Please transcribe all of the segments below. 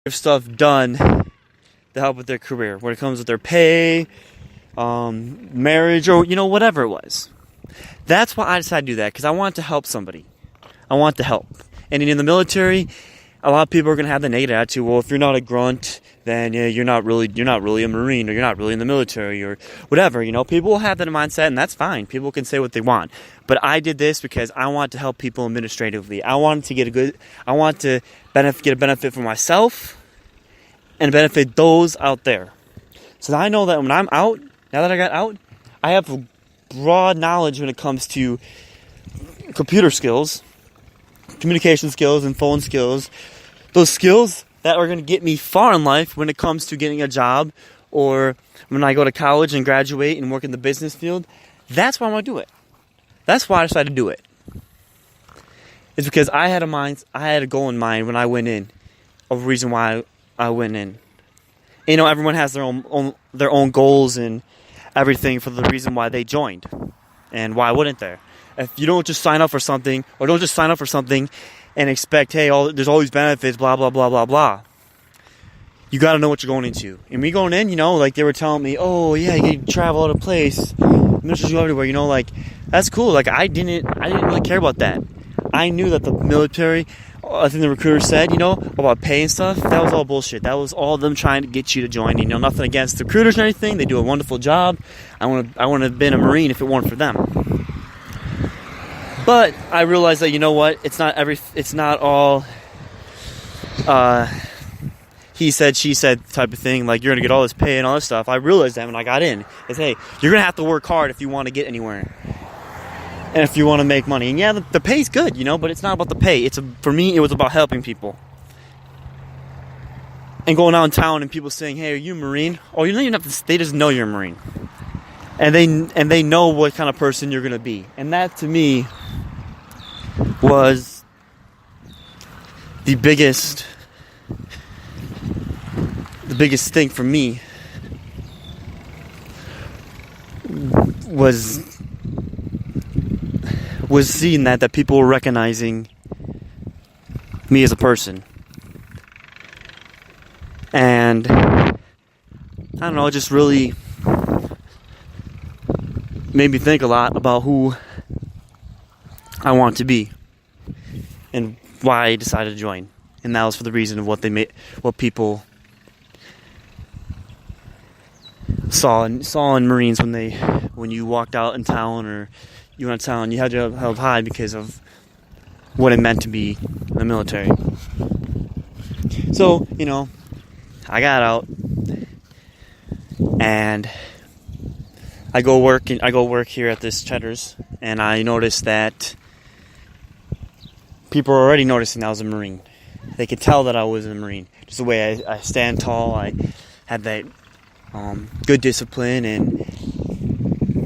stuff done to help with their career, when it comes with their pay, marriage, or whatever it was. That's why I decided to do that, because I want to help somebody. I want to help. And in the military, a lot of people are going to have the negative attitude. Well, if you're not a grunt, then you're not really a Marine, or you're not really in the military, or whatever. People will have that mindset, and that's fine. People can say what they want. But I did this because I want to help people administratively. I want to get a benefit for myself and benefit those out there. So I know that when I'm out, now that I got out, I have broad knowledge when it comes to computer skills, communication skills, and phone skills. Those skills that are going to get me far in life when it comes to getting a job, or when I go to college and graduate and work in the business field. That's why I want to do it. That's why I decided to do it. It's because I had a goal in mind when I went in, a reason why I went in. Everyone has their own goals and everything for the reason why they joined, and why wouldn't there? If you don't just sign up for something, and expect, hey, there's all these benefits, blah, blah, blah, blah, blah. You got to know what you're going into. And me going in, like they were telling me, oh, yeah, you can travel out of place, ministers go everywhere, that's cool. I didn't really care about that. I knew that the military, I think the recruiter said, about pay and stuff, that was all bullshit. That was all them trying to get you to join. Nothing against the recruiters or anything. They do a wonderful job. I want to have been a Marine if it weren't for them. But I realized that, it's not all he said, she said type of thing. Like, you're going to get all this pay and all this stuff. I realized that when I got in. Is, hey, you're going to have to work hard if you want to get anywhere. And if you want to make money. And yeah, the pay's good, but it's not about the pay. For me, it was about helping people. And going out in town and people saying, hey, are you a Marine? Oh, you don't even have to, they just know you're a Marine. And they know what kind of person you're going to be. And that, to me, was the biggest thing for me, was seeing that people were recognizing me as a person. And I don't know, it just really made me think a lot about who I want to be and why I decided to join. And that was for the reason of what people saw in Marines when you walked out in town, or you went to town, you had your head held high because of what it meant to be in the military. So, I got out and I go work here at this Cheddar's, and I noticed that people are already noticing I was a Marine. They could tell that I was a Marine. Just the way I stand tall, I had that good discipline, and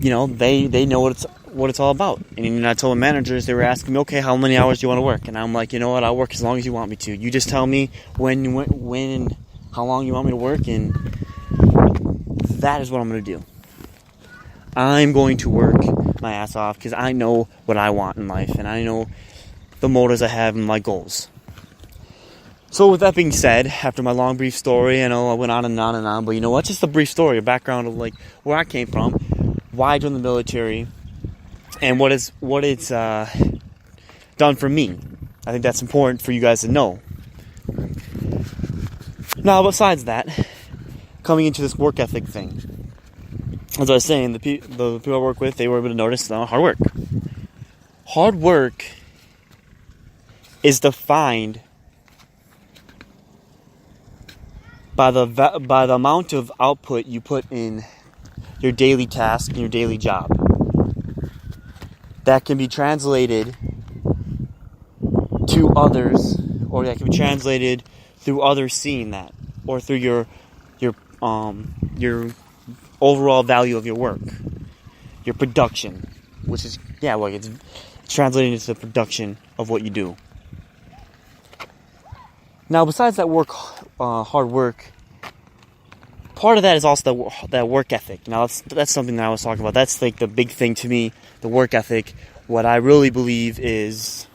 they know what it's all about. And I told the managers, they were asking me, okay, how many hours do you want to work? And I'm like, you know what, I'll work as long as you want me to. You just tell me when and how long you want me to work, and that is what I'm going to do. I'm going to work my ass off because I know what I want in life, and I know the motives I have and my goals. So with that being said, after my long brief story, I know I went on and on and on, but you know what? Just a brief story, a background of where I came from, why I joined the military, and what it's done for me. I think that's important for you guys to know. Now, besides that, coming into this work ethic thing, as I was saying, the people I work with, they were able to notice hard work. Hard work is defined by the amount of output you put in your daily task and your daily job. That can be translated to others, or that can be translated through others seeing that, or through your overall value of your work, your production, which is it's translating into the production of what you do. Now, besides that hard work, part of that is also that work ethic. Now, that's something that I was talking about. That's the big thing to me, the work ethic. What I really believe is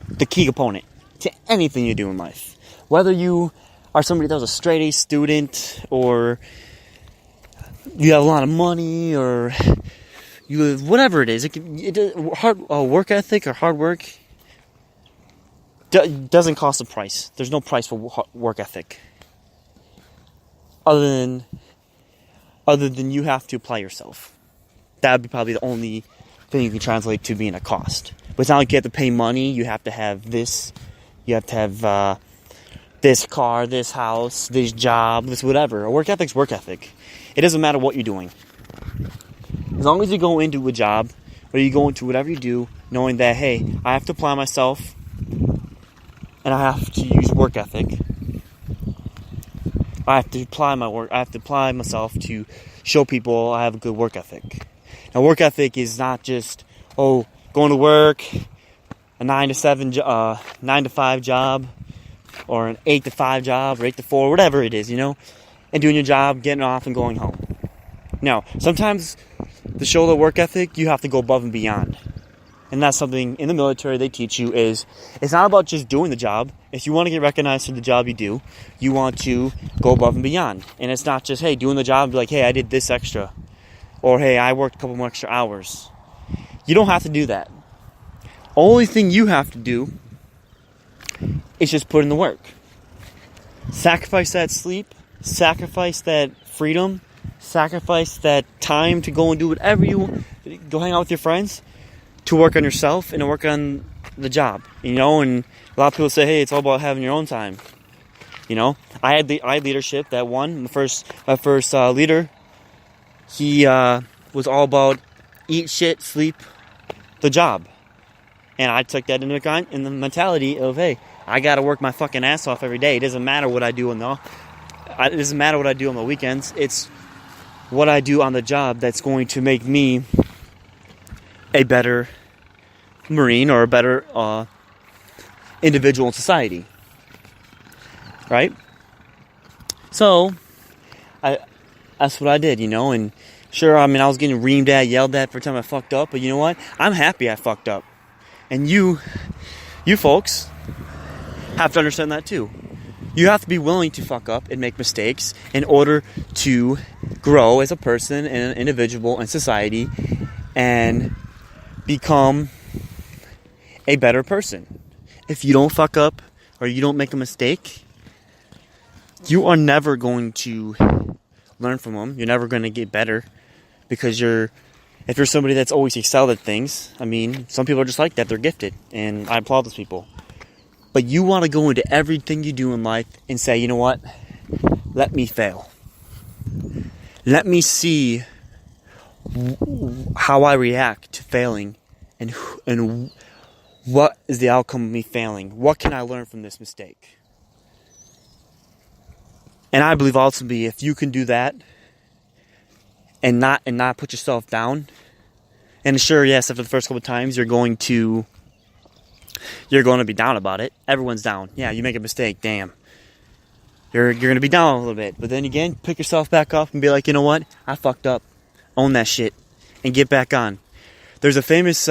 the key component to anything you do in life. Whether you are somebody that was a straight A student, or you have a lot of money, or you whatever it is. Hard work ethic or hard work doesn't cost a price. There's no price for work ethic, other than you have to apply yourself. That would be probably the only thing you can translate to being a cost. But it's not like you have to pay money. You have to have this. You have to have this car, this house, this job, this whatever. A work ethic's work ethic. It doesn't matter what you're doing. As long as you go into a job, or you go into whatever you do, knowing that, hey, I have to apply myself, and I have to use work ethic. I have to apply my work. I have to apply myself to show people I have a good work ethic. Now, work ethic is not just, going to work, a 9 to 5 job, or an 8 to 5 job, or 8 to 4, whatever it is, and doing your job, getting off, and going home. Now, sometimes to show the work ethic, you have to go above and beyond. And that's something in the military they teach you is, it's not about just doing the job. If you want to get recognized for the job you do, you want to go above and beyond. And it's not just, hey, doing the job, be like, hey, I did this extra. Or, hey, I worked a couple more extra hours. You don't have to do that. Only thing you have to do is just put in the work. Sacrifice that sleep. Sacrifice that freedom. Sacrifice that time to go and do whatever you want. Go hang out with your friends. To work on yourself and to work on the job. And a lot of people say, hey, it's all about having your own time. I had leadership that one. My first leader, he was all about eat, shit, sleep, the job. And I took that into account in the mentality of, hey, I got to work my fucking ass off every day. It doesn't matter what I do it doesn't matter what I do on the weekends. It's what I do on the job that's going to make me a better Marine or a better individual in society. Right? So, that's what I did, and sure, I was getting reamed at, yelled at for the time I fucked up, but you know what? I'm happy I fucked up. And you folks have to understand that too. You have to be willing to fuck up and make mistakes in order to grow as a person and an individual in society and become a better person. If you don't fuck up or you don't make a mistake, you are never going to learn from them. You're never going to get better because if you're somebody that's always excelled at things, some people are just like that. They're gifted, and I applaud those people. But you want to go into everything you do in life and say, you know what? Let me fail. Let me see how I react to failing and what is the outcome of me failing. What can I learn from this mistake? And I believe ultimately if you can do that and not put yourself down, and sure, yes, after the first couple of times you're going to be down about it. Everyone's down. Yeah, you make a mistake, damn. You're going to be down a little bit. But then again, pick yourself back up and be like, you know what? I fucked up. Own that shit. And get back on. There's a famous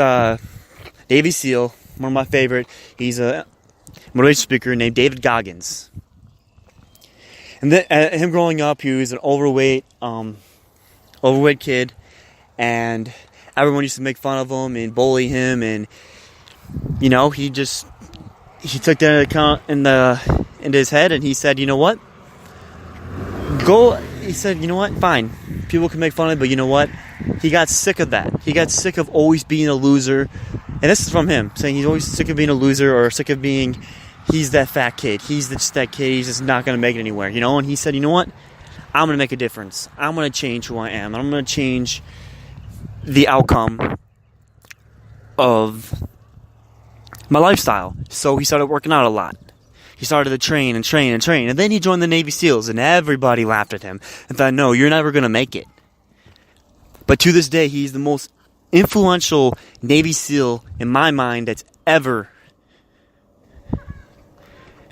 Navy SEAL, one of my favorite. He's a motivational speaker named David Goggins. And him growing up, he was an overweight kid. And everyone used to make fun of him and bully him. And, he took that into account into his head, and he said, you know what? Fine. People can make fun of it, but you know what? He got sick of that. He got sick of always being a loser. And this is from him, saying he's always sick of being a loser or sick of being, he's that fat kid. He's just that kid. He's just not going to make it anywhere, And he said, you know what? I'm going to make a difference. I'm going to change who I am. I'm going to change the outcome of my lifestyle. So he started working out a lot. He started to train. And then he joined the Navy SEALs, and everybody laughed at him and thought, no, you're never going to make it. But to this day, he's the most influential Navy SEAL in my mind that's ever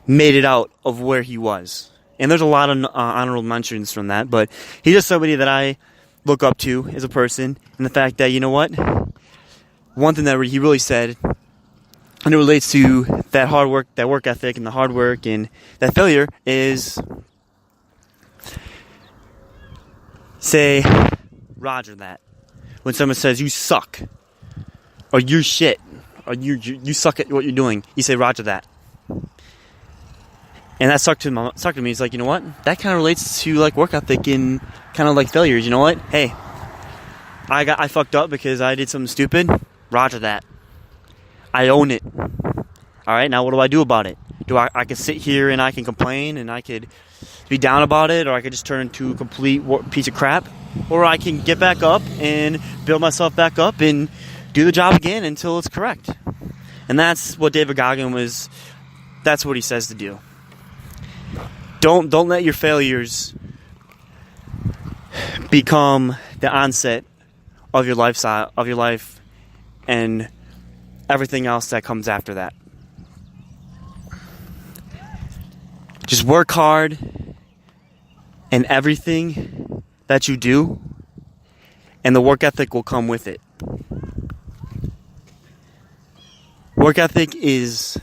made it out of where he was. And there's a lot of honorable mentions from that, but he's just somebody that I look up to as a person, and the fact that, you know what? One thing that he really said And it relates to that hard work, that work ethic, and the hard work, and that failure is, say, Roger that. When someone says you suck, or you're shit, or you suck at what you're doing, you say Roger that. And that stuck to me. It's like, you know what? That kind of relates to like work ethic and kind of like failures. You know what? Hey, I fucked up because I did something stupid. Roger that. I own it. All right. Now what do I do about it? I can sit here and I can complain and I could be down about it, or I could just turn into a complete piece of crap, or I can get back up and build myself back up and do the job again until it's correct. And that's what David Goggin was. That's what he says to do. Don't let your failures become the onset of your lifestyle, of your life, and everything else that comes after that. Just work hard in everything that you do, and the work ethic will come with it. Work ethic is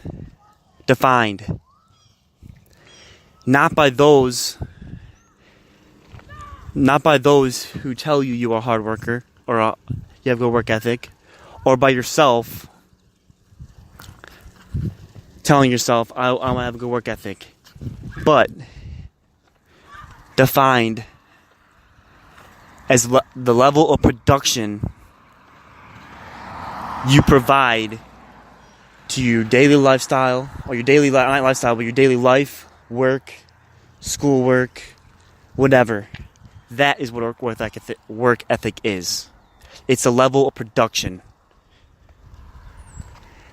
defined not by those who tell you are a hard worker or you have good work ethic, or by yourself telling yourself, I want to have a good work ethic, but defined as the level of production you provide to your daily lifestyle, or your daily not lifestyle, but your daily life, work, schoolwork, whatever. That is what work ethic is. It's a level of production,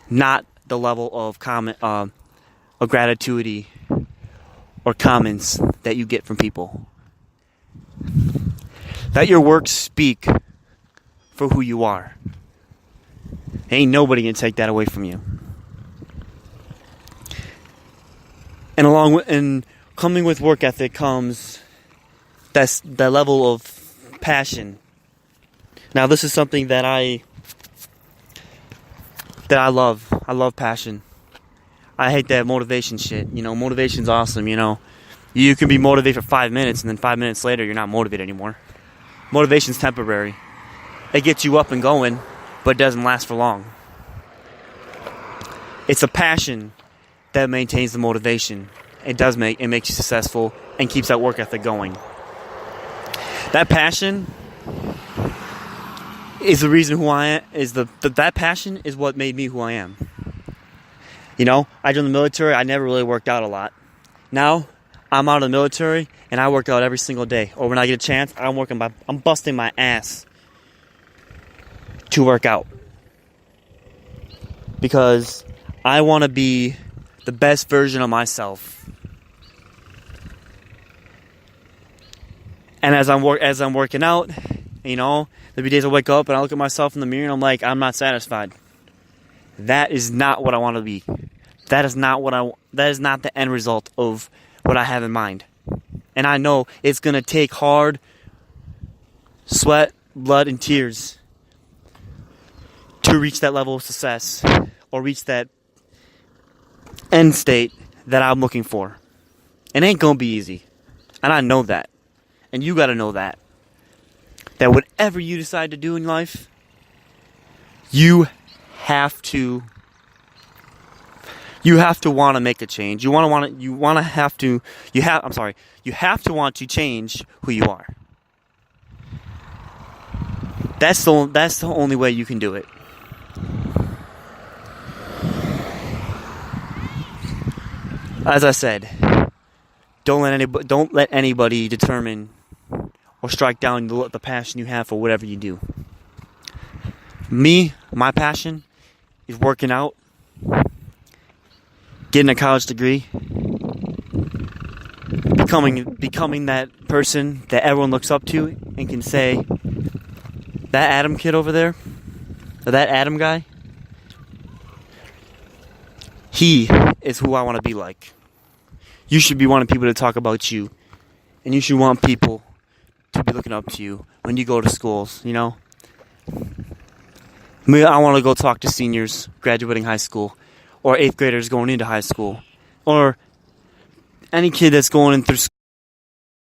not the level of of gratitude or comments that you get from people. Let your work speak for who you are. Ain't nobody gonna take that away from you. And coming with work ethic comes that level of passion. Now, this is something that I love. I love passion. I hate that motivation shit. You know, motivation's awesome, you know. You can be motivated for 5 minutes, and then 5 minutes later, you're not motivated anymore. Motivation's temporary. It gets you up and going, but it doesn't last for long. It's a passion that maintains the motivation. It makes you successful and keeps that work ethic going. That passion is the reason who I am. That passion is what made me who I am. You know, I joined the military. I never really worked out a lot. Now I'm out of the military and I work out every single day. Or when I get a chance, I'm busting my ass to work out, because I want to be the best version of myself. And as I'm working out, you know, there'll be days I wake up and I look at myself in the mirror and I'm like, I'm not satisfied. That is not what I want to be. That is not the end result of what I have in mind. And I know it's going to take hard sweat, blood, and tears to reach that level of success, or reach that end state that I'm looking for. It ain't going to be easy. And I know that. And you got to know that. That whatever you decide to do in life, you have to want to make a change. You have to want to change who you are. That's the only way you can do it. As I said, don't let anybody determine or strike down the passion you have for whatever you do. My passion is working out, getting a college degree, becoming that person that everyone looks up to and can say, that Adam kid over there, or that Adam guy, he is who I want to be like. You should be wanting people to talk about you, and you should want people to be looking up to you when you go to schools, you know? I want to go talk to seniors graduating high school or 8th graders going into high school, or any kid that's going in through school